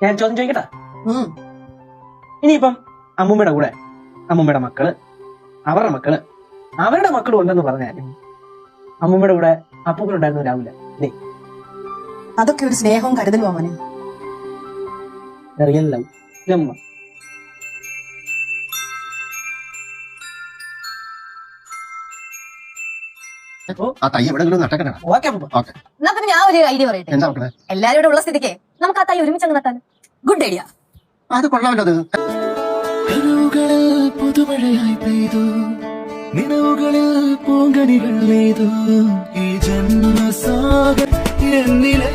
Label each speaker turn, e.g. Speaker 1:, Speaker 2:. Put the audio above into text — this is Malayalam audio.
Speaker 1: ഞാൻ ചോദ്യം ചോദിക്കട്ടെ. ഇനിയിപ്പം അമ്മൂമ്മയുടെ കൂടെ അമ്മൂമ്മയുടെ മക്കള്, അവരുടെ മക്കളും ഉണ്ടെന്ന് പറഞ്ഞാലും അമ്മൂമ്മയുടെ കൂടെ അപ്പൂപ്പനുണ്ടായിരുന്നു രാവിലെ.
Speaker 2: അതൊക്കെ ഒരു സ്നേഹവും കരുതലും അവന്.
Speaker 1: Real love.
Speaker 2: എന്നാ പിന്നെ ഞാൻ ഒരു ഐഡിയ പറയട്ടെ. എല്ലാരും ഇവിടെ ഉള്ള സ്ഥിതിക്ക് നമുക്ക് ആ തൈ ഒരുമിച്ച് അങ്ങ് നട്ടാൽ. Good idea.
Speaker 3: അത് കൊള്ളാമല്ലോ. പുതുമഴയായി പെയ്തു, നിലവുകളിൽ പൂങ്കണികൾ നെയ്തു, ഈ ജന്മസാഗർ എന്നിലെ